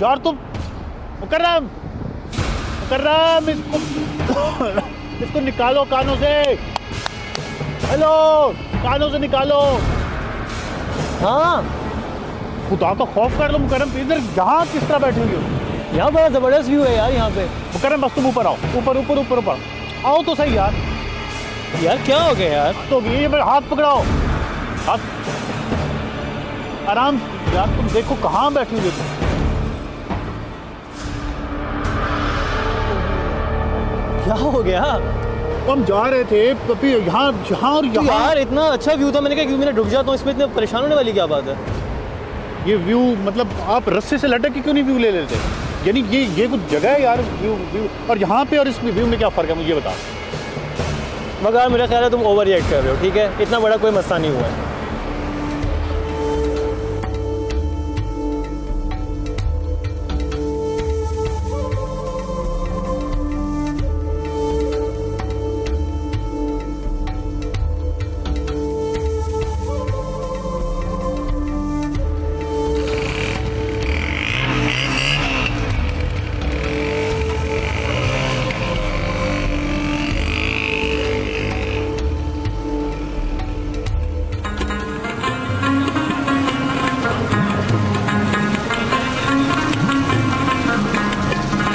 यार तुम मुकर्रम इसको निकालो कानों से। हेलो, कानों से निकालो। हाँ, खुदा का खौफ कर लो मुकर्रम, इधर यहाँ किस तरह बैठे हुए हो? यहाँ बड़ा ज़बरदस्त व्यू है यार यहाँ पे। मुकर्रम बस तुम ऊपर आओ, ऊपर आओ तो सही यार। यार क्या हो गया यार? तो ये हाथ पकड़ाओ, हाथ आराम यार। तुम देखो कहाँ बैठी हुई तुम। क्या हो गया? हम जा रहे थे अभी यहाँ और तो यार इतना अच्छा व्यू था, मैंने कहा क्यों मैं डूब जाता हूँ इसमें, इतने परेशान होने वाली क्या बात है? ये व्यू मतलब आप रस्से से लटक के क्यों नहीं व्यू ले लेते? यानी ये कुछ जगह है यार, व्यू और यहाँ पे और इस व्यू में क्या फ़र्क है मुझे बता। मगर मेरा ख्याल है तुम ओवर रिएक्ट कर रहे हो, ठीक है? इतना बड़ा कोई मसला नहीं हुआ है।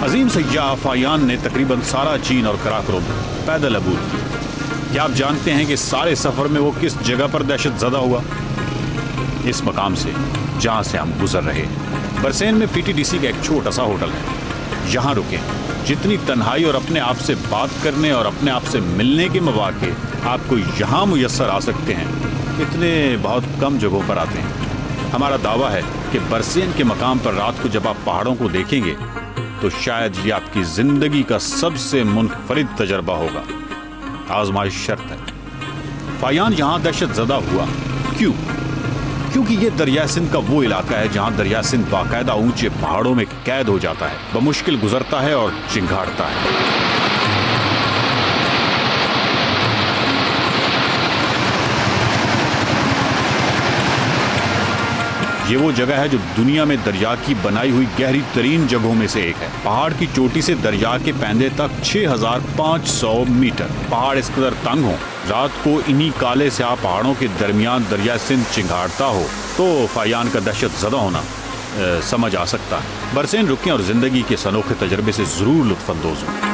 अजीम सय्याह फायान ने तकरीबन सारा चीन और कराकोरम पैदल अबूर किया। क्या आप जानते हैं कि सारे सफर में वो किस जगह पर दहशत ज़दा हुआ? इस मकाम से जहां से हम गुजर रहे हैं। बरसेन में पीटीडीसी का एक छोटा सा होटल है, यहाँ रुके। जितनी तन्हाई और अपने आप से बात करने और अपने आप से मिलने के मौके आपको यहाँ मुयस्सर आ सकते हैं, इतने बहुत कम जगहों पर आते हैं। हमारा दावा है कि बरसेन के मकाम पर रात को जब आप पहाड़ों को देखेंगे तो शायद ये आपकी जिंदगी का सबसे मुनफरिद तजर्बा होगा। आजमाइश शर्त है। फायान यहाँ दहशत ज़दा हुआ क्यों? क्योंकि ये दरिया सिंध का वो इलाका है जहाँ दरिया सिंध बाकायदा ऊंचे पहाड़ों में कैद हो जाता है, बमुश्किल गुजरता है और चिंगाड़ता है। ये वो जगह है जो दुनिया में दरिया की बनाई हुई गहरी तरीन जगहों में से एक है। पहाड़ की चोटी से दरिया के पैंदे तक 6500 मीटर। पहाड़ इस कदर तंग हो, रात को इन्हीं काले स्याह पहाड़ों के दरमियान दरिया सिंध चिंगाड़ता हो तो फायान का दहशत ज़दा होना समझ आ सकता है। बरसेन रुकें और जिंदगी के इस अनोखे तजर्बे से जरूर लुत्फानंदोज हों।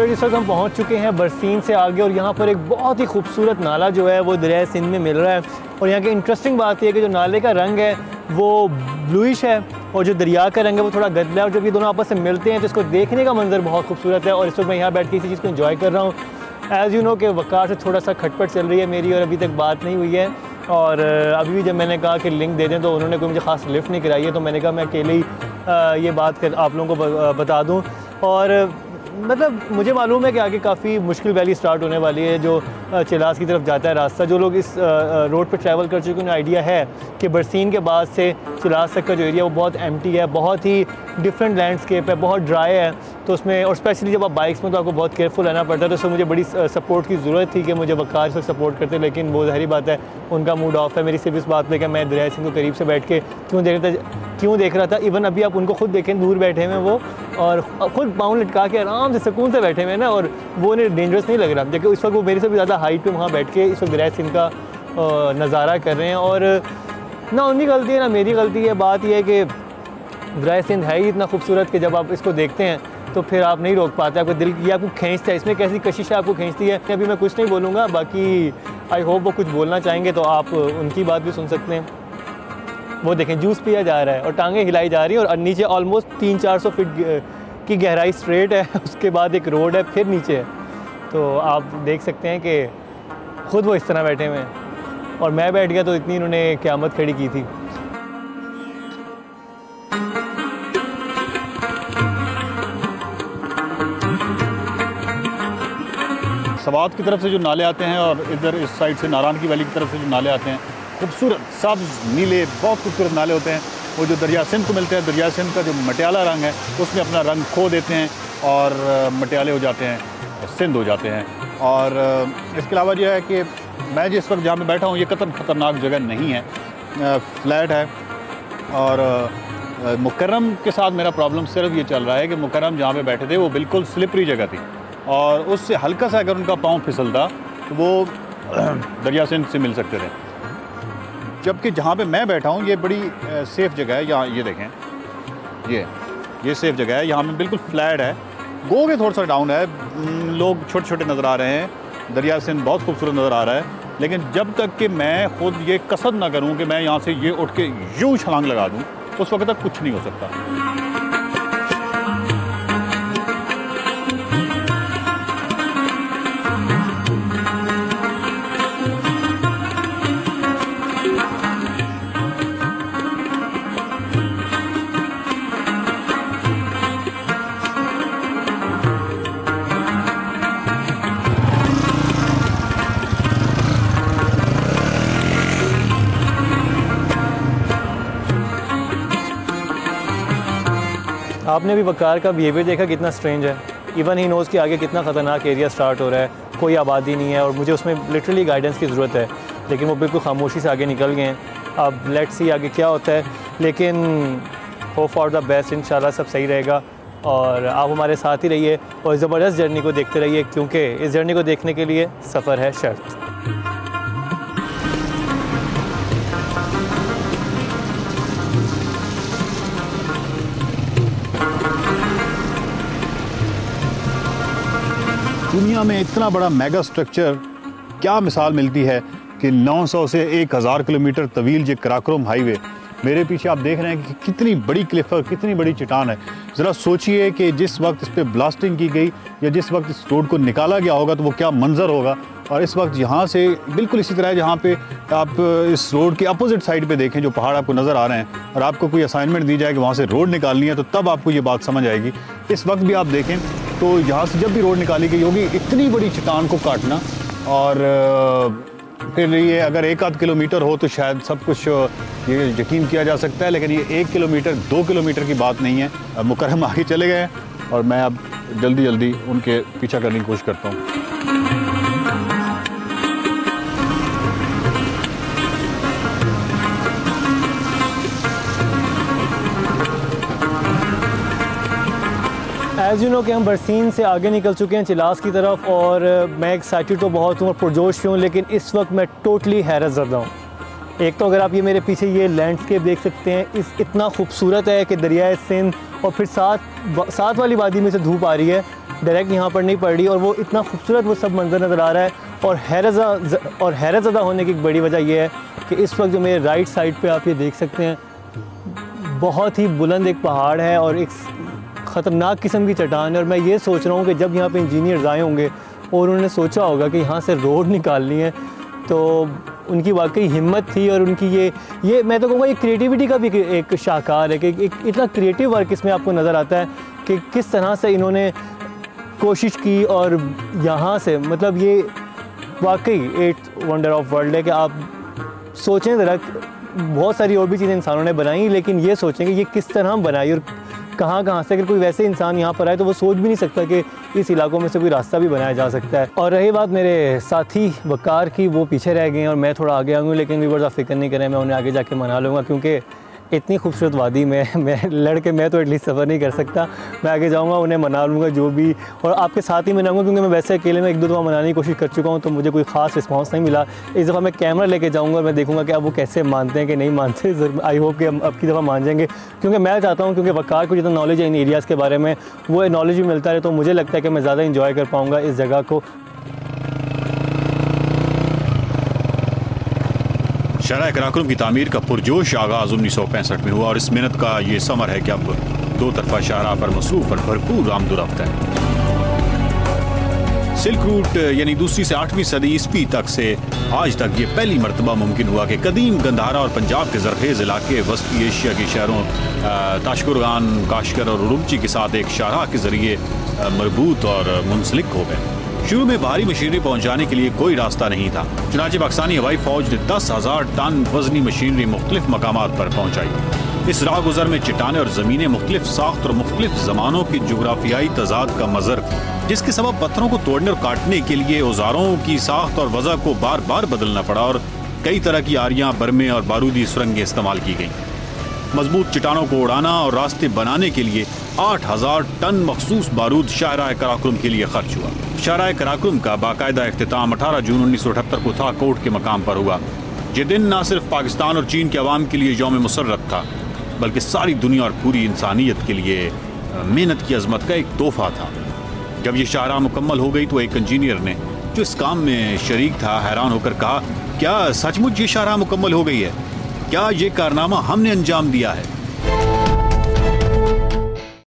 इस वक्त हम पहुंच चुके हैं बरसीन से आगे और यहाँ पर एक बहुत ही खूबसूरत नाला जो है वो दरिया सिंध में मिल रहा है। और यहाँ की इंटरेस्टिंग बात यह है कि जो नाले का रंग है वो ब्लूइश है और जो दरिया का रंग है वो थोड़ा गदला है। और जब ये दोनों आपस में मिलते हैं तो इसको देखने का मंजर बहुत खूबसूरत है। और इस वक्त मैं यहाँ बैठ के इसी चीज़ को एंजॉय कर रहा हूँ। एज़ यू नो कि वक़ार से थोड़ा सा खटपट चल रही है मेरी और अभी तक बात नहीं हुई है। और अभी भी जब मैंने कहा कि लिंक दे दें तो उन्होंने कोई मुझे ख़ास लिफ्ट नहीं कराई है, तो मैंने कहा मैं अकेले ही ये बात कर आप लोगों को बता दूँ। और मतलब मुझे मालूम है कि आगे काफ़ी मुश्किल वैली स्टार्ट होने वाली है जो चिलास की तरफ जाता है रास्ता। जो लोग इस रोड पर ट्रैवल कर चुके हैं उन्हें आइडिया है कि बरसीन के बाद से चिलास तक का जो एरिया वो बहुत एम्प्टी है, बहुत ही डिफरेंट लैंडस्केप है, बहुत ड्राई है। तो उसमें और स्पेशली जब आप बाइक्स में तो आपको बहुत केयरफुल रहना पड़ता है। तो उसमें मुझे बड़ी सपोर्ट की ज़रूरत थी कि मुझे वक़ार से सपोर्ट करते, लेकिन वो ज़ाहिर बात है उनका मूड ऑफ है। मेरी सिर्फ इस बात पर कि मैं दरिया सिंध को करीब से बैठ के क्यों देख रहा था। इवन अभी आप उनको खुद देखें, दूर बैठे हुए वो और खुद पाँव लटका के आराम से सुकून से बैठे हुए हैं ना, और वो उन्हें डेंजरस नहीं लग रहा। जबकि इस वक्त वो मेरे से भी ज़्यादा हाइट पे वहाँ बैठ के इस वक्त दरिया सिंध का नज़ारा कर रहे हैं। और ना उनकी गलती है ना मेरी गलती है। बात यह है कि दरिया सिंध है ही इतना खूबसूरत कि जब आप इसको देखते हैं तो फिर आप नहीं रोक पाते, आपको दिल ये आपको खींचता है। इसमें कैसी कशिश आपको खींचती है। अभी मैं कुछ नहीं बोलूँगा, बाकी आई होप वो कुछ बोलना चाहेंगे तो आप उनकी बात भी सुन सकते हैं। वो देखें जूस पिया जा रहा है और टांगें हिलाई जा रही हैं और नीचे ऑलमोस्ट 300-400 फीट की गहराई स्ट्रेट है। उसके बाद एक रोड है, फिर नीचे है। तो आप देख सकते हैं कि खुद वो इस तरह बैठे हुए हैं और मैं बैठ गया तो इतनी इन्होंने क़यामत खड़ी की थी। सवात की तरफ से जो नाले आते हैं और इधर इस साइड से नारायण की वैली की तरफ से जो नाले आते हैं, खूबसूरत सब्ज़ नीले बहुत खूबसूरत नाले होते हैं। वो जो दरिया सिंध को मिलते हैं, दरिया सिंध का जो मटियाला रंग है उसमें अपना रंग खो देते हैं और मटियाले हो जाते हैं, सिंध हो जाते हैं। और इसके अलावा यह है कि मैं जिस वक्त जहाँ पे बैठा हूँ ये कतई ख़तरनाक जगह नहीं है, फ्लैट है। और मुकर्रम के साथ मेरा प्रॉब्लम सिर्फ ये चल रहा है कि मुकर्रम जहाँ पे बैठे थे वो बिल्कुल स्लिपरी जगह थी और उससे हल्का सा अगर उनका पाँव फिसलता तो वो दरिया सिंध से मिल सकते थे। जबकि जहाँ पे मैं बैठा हूँ ये बड़ी सेफ़ जगह है। यहाँ ये देखें, ये सेफ़ जगह है, यहाँ पे बिल्कुल फ्लैट है। गो के थोड़ा सा डाउन है, लोग छोटे छोटे नज़र आ रहे हैं, दरिया सिंध बहुत खूबसूरत नज़र आ रहा है। लेकिन जब तक कि मैं ख़ुद ये कसद ना करूँ कि मैं यहाँ से ये उठ के यूँ छलांग लगा दूँ, उस वक्त तक कुछ नहीं हो सकता। आपने भी वकार का बिहेवियर देखा कितना स्ट्रेंज है। इवन ही नोज़ कि आगे कितना ख़तरनाक एरिया स्टार्ट हो रहा है, कोई आबादी नहीं है और मुझे उसमें लिटरली गाइडेंस की ज़रूरत है, लेकिन वो बिल्कुल खामोशी से आगे निकल गए हैं। अब लेट्स सी आगे क्या होता है, लेकिन होप फॉर द बेस्ट, इंशाल्लाह सब सही रहेगा। और आप हमारे साथ ही रहिए और ज़बरदस्त जर्नी को देखते रहिए, क्योंकि इस जर्नी को देखने के लिए सफ़र है शर्त। दुनिया में इतना बड़ा मेगा स्ट्रक्चर, क्या मिसाल मिलती है कि 900 से 1000 किलोमीटर तवील ये कराकोरम हाईवे, मेरे पीछे आप देख रहे हैं कि कितनी बड़ी क्लिफ है, कितनी बड़ी चट्टान है। ज़रा सोचिए कि जिस वक्त इस पर ब्लास्टिंग की गई या जिस वक्त इस रोड को निकाला गया होगा तो वो क्या मंजर होगा। और इस वक्त यहाँ से बिल्कुल इसी तरह जहाँ पे आप इस रोड के अपोजिट साइड पे देखें, जो पहाड़ आपको नज़र आ रहे हैं, और आपको कोई असाइनमेंट दी जाए कि वहाँ से रोड निकालनी है तो तब आपको ये बात समझ आएगी। इस वक्त भी आप देखें तो यहाँ से जब भी रोड निकाली गई होगी, इतनी बड़ी चट्टान को काटना, और फिर ये अगर 1-8 किलोमीटर हो तो शायद सब कुछ ये यकीन किया जा सकता है, लेकिन ये 1 किलोमीटर 2 किलोमीटर की बात नहीं है। मुकर्रम आगे चले गए हैं और मैं अब जल्दी जल्दी उनके पीछा करने की कोशिश करता हूँ। एज़ यू नो कि हम बरसीन से आगे निकल चुके हैं चिलास की तरफ, और मैं एक्साइटेड तो बहुत हूँ और पुरजोश हूँ, लेकिन इस वक्त मैं टोटली हैरत ज़दा हूँ। एक तो अगर आप ये मेरे पीछे ये लैंडस्केप देख सकते हैं, इतना खूबसूरत है कि दरियाए सिंध और फिर साथ वाली वादी में से धूप आ रही है, डायरेक्ट यहाँ पर नहीं पड़ रही, और वो इतना खूबसूरत वो सब मंजर नज़र आ रहा है। और हैरत ज़दा होने की एक बड़ी वजह यह है कि इस वक्त जो मेरे राइट साइड पर आप ये देख सकते हैं, बहुत ही बुलंद एक पहाड़ है और एक ख़तरनाक किस्म की चट्टान है। और मैं ये सोच रहा हूँ कि जब यहाँ पे इंजीनियर्स आए होंगे और उन्होंने सोचा होगा कि यहाँ से रोड निकालनी है, तो उनकी वाकई हिम्मत थी। और उनकी ये मैं तो कहूँगा ये क्रिएटिविटी का भी एक शाहकार है कि एक इतना क्रिएटिव वर्क इसमें आपको नज़र आता है कि किस तरह से इन्होंने कोशिश की। और यहाँ से मतलब ये वाकई 8 वंडर ऑफ वर्ल्ड है कि आप सोचें ज़रा, बहुत सारी और भी चीज़ें इंसानों ने बनाई, लेकिन ये सोचें कि ये किस तरह बनाई और कहाँ से। अगर कोई वैसे इंसान यहाँ पर आए तो वो सोच भी नहीं सकता कि इस इलाकों में से कोई रास्ता भी बनाया जा सकता है। और रही बात मेरे साथी वकार की, वो पीछे रह गए हैं और मैं थोड़ा आगे आ गई, लेकिन व्यूअर्स आप फिक्र नहीं करें, मैं उन्हें आगे जाके मना लूँगा, क्योंकि इतनी खूबसूरत वादी में मैं तो एटलीस्ट सफ़र नहीं कर सकता। मैं आगे जाऊँगा, उन्हें मना लूँगा जो भी, और आपके साथ ही मनाऊँगा, क्योंकि मैं वैसे अकेले में 1-2 दफ़ा मनाने की कोशिश कर चुका हूँ तो मुझे कोई ख़ास रिस्पांस नहीं मिला। इस दफ़ा मैं कैमरा लेके जाऊँगा और मैं देखूँगा कि अब वो कैसे मानते हैं कि नहीं मानते। आई होप कि अब की दफ़ा मान जाएंगे, क्योंकि मैं चाहता हूँ, क्योंकि वकार को जितना नॉलेज है इन एरियाज़ के बारे में, वो नॉलेज भी मिलता है, तो मुझे लगता है कि मैं ज़्यादा इंजॉय कर पाऊँगा इस जगह को। शहर कराकोरम की तामीर का पुरजोश आगाज़ 1965 में हुआ और इस मेहनत का ये समर है कि अब 2 तरफा शाहराह पर मसरूफ़ और भरपूर आमदोरफ्त है। सिल्क रूट यानी दूसरी से 8वीं सदी ईस्वी तक से आज तक ये पहली मरतबा मुमकिन हुआ कि कदीम गंधारा और पंजाब के जरखेज़ इलाके वस्ती एशिया के शहरों ताशकुरगान, काशगर और उरुमची के साथ एक शाहराह के ज़रिए मरबूत और मुंसलिक हो गए। शुरू में भारी मशीनरी पहुंचाने के लिए कोई रास्ता नहीं था, चुनांचे पाकिस्तानी हवाई फौज ने 10,000 टन वजनी मशीनरी मुख्तलिफ मकामात पर पहुंचाई। इस राहगुजर में चट्टानें और ज़मीनें मुख्तलिफ साख्त और मुख्तलिफ ज़मानों की जोग्राफियाई तजाद का मज़र थी, जिसके सबब पत्थरों को तोड़ने और काटने के लिए औजारों की साख्त और वज़ा को बार बार बदलना पड़ा और कई तरह की आरियां, बर्मे और बारूदी सुरंगें इस्तेमाल की गईं। मजबूत चट्टानों को उड़ाना और रास्ते बनाने के लिए 8000 टन मखसूस बारूद शाहराह कराकुरम के लिए खर्च हुआ। शाहराह कराकुरम का बाकायदा इख्तिताम 18 जून 1978 को थाकोट के मकाम पर हुआ। ये दिन न सिर्फ पाकिस्तान और चीन के अवाम के लिए यौम मुसर्रत था, बल्कि सारी दुनिया और पूरी इंसानियत के लिए मेहनत की अजमत का एक तोहफा था। जब ये शाहराह मुकम्मल हो गई तो एक इंजीनियर ने, जो इस काम में शरीक था, हैरान होकर कहा, क्या सचमुच ये शाहराह मुकम्मल हो गई है? क्या ये कारनामा हमने अंजाम दिया है?